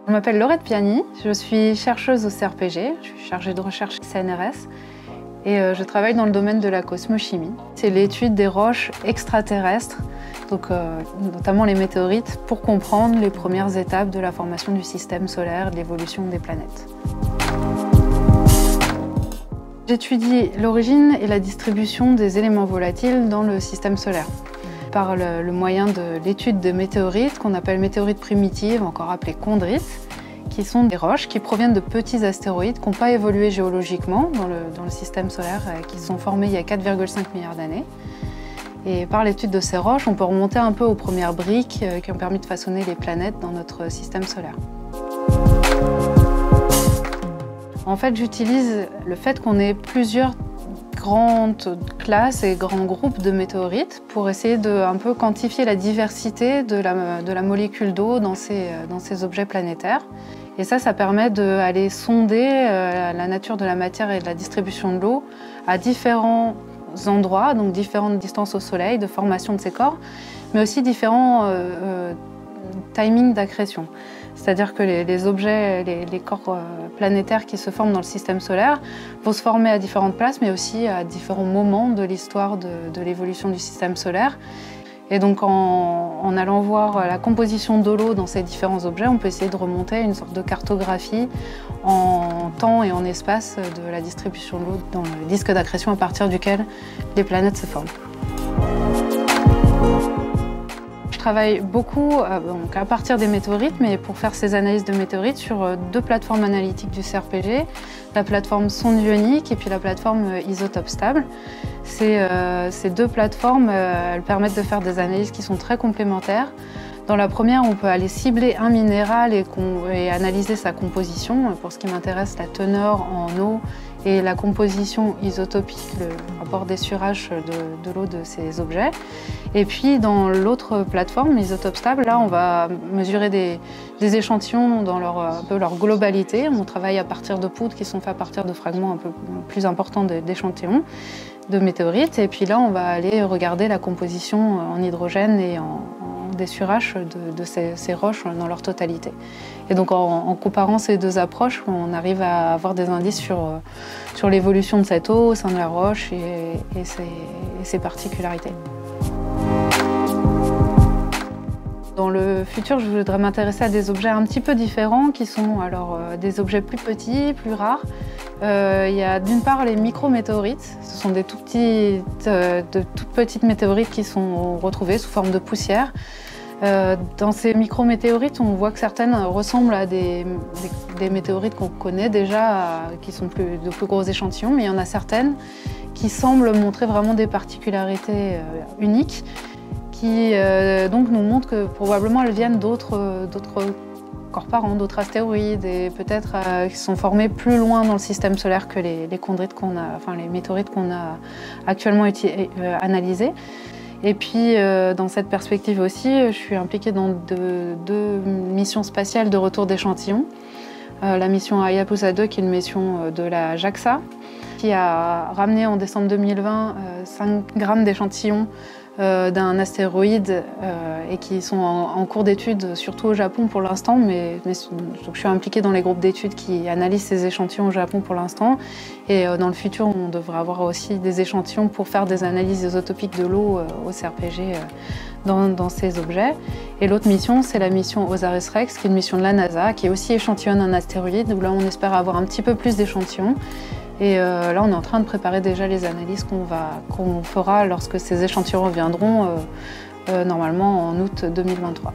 Je m'appelle Laurette Piani, je suis chercheuse au CRPG, je suis chargée de recherche CNRS et je travaille dans le domaine de la cosmochimie. C'est l'étude des roches extraterrestres, donc, notamment les météorites, pour comprendre les premières étapes de la formation du système solaire, de l'évolution des planètes. J'étudie l'origine et la distribution des éléments volatiles dans le système solaire, par le moyen de l'étude de météorites qu'on appelle météorites primitives, encore appelées chondrites, qui sont des roches qui proviennent de petits astéroïdes qui n'ont pas évolué géologiquement dans le système solaire, qui sont formés il y a 4,5 milliards d'années. Et par l'étude de ces roches, on peut remonter un peu aux premières briques qui ont permis de façonner les planètes dans notre système solaire. En fait, j'utilise le fait qu'on ait plusieurs grandes classes et grands groupes de météorites pour essayer de un peu quantifier la diversité de la molécule d'eau dans ces objets planétaires. Et ça permet d'aller sonder la nature de la matière et de la distribution de l'eau à différents endroits, donc différentes distances au Soleil, de formation de ces corps, mais aussi différents timings d'accrétion. C'est-à-dire que les objets, les corps planétaires qui se forment dans le système solaire vont se former à différentes places, mais aussi à différents moments de l'histoire de l'évolution du système solaire. Et donc en allant voir la composition de l'eau dans ces différents objets, on peut essayer de remonter une sorte de cartographie en temps et en espace de la distribution de l'eau dans le disque d'accrétion à partir duquel les planètes se forment. Je travaille beaucoup donc à partir des météorites, mais pour faire ces analyses de météorites sur deux plateformes analytiques du CRPG, la plateforme sonde ionique et puis la plateforme isotope stable. Ces deux plateformes elles permettent de faire des analyses qui sont très complémentaires. Dans la première, on peut aller cibler un minéral et analyser sa composition. Pour ce qui m'intéresse, la teneur en eau et la composition isotopique, le rapport d'essurage de l'eau de ces objets. Et puis dans l'autre plateforme, l'isotope stable, là on va mesurer des échantillons dans un peu leur globalité. On travaille à partir de poudres qui sont faits à partir de fragments un peu plus importants d'échantillons de météorites. Et puis là on va aller regarder la composition en hydrogène et en d'essurage de ces roches dans leur totalité. Et donc en comparant ces deux approches, on arrive à avoir des indices sur l'évolution de cette eau au sein de la roche et ses particularités. Dans le futur, je voudrais m'intéresser à des objets un petit peu différents qui sont alors des objets plus petits, plus rares. Il y a d'une part les micrométéorites. Ce sont de toutes petites météorites qui sont retrouvées sous forme de poussière. Dans ces micrométéorites, on voit que certaines ressemblent à des météorites qu'on connaît déjà, qui sont de plus gros échantillons, mais il y en a certaines qui semblent montrer vraiment des particularités uniques, qui donc nous montrent que probablement elles viennent d'autres corps parents, d'autres astéroïdes, et peut-être qui sont formés plus loin dans le système solaire que les chondrites les météorites qu'on a actuellement analysées. Et puis, dans cette perspective aussi, je suis impliquée dans deux missions spatiales de retour d'échantillons. La mission Hayabusa 2, qui est une mission de la JAXA, qui a ramené en décembre 2020 5 grammes d'échantillons d'un astéroïde et qui sont en cours d'étude, surtout au Japon pour l'instant, mais donc je suis impliquée dans les groupes d'études qui analysent ces échantillons au Japon pour l'instant. Et dans le futur, on devrait avoir aussi des échantillons pour faire des analyses isotopiques de l'eau au CRPG dans ces objets. Et l'autre mission, c'est la mission OSIRIS-REx, qui est une mission de la NASA, qui aussi échantillonne un astéroïde, où là on espère avoir un petit peu plus d'échantillons. Et là, on est en train de préparer déjà les analyses qu'on fera lorsque ces échantillons reviendront, normalement en août 2023.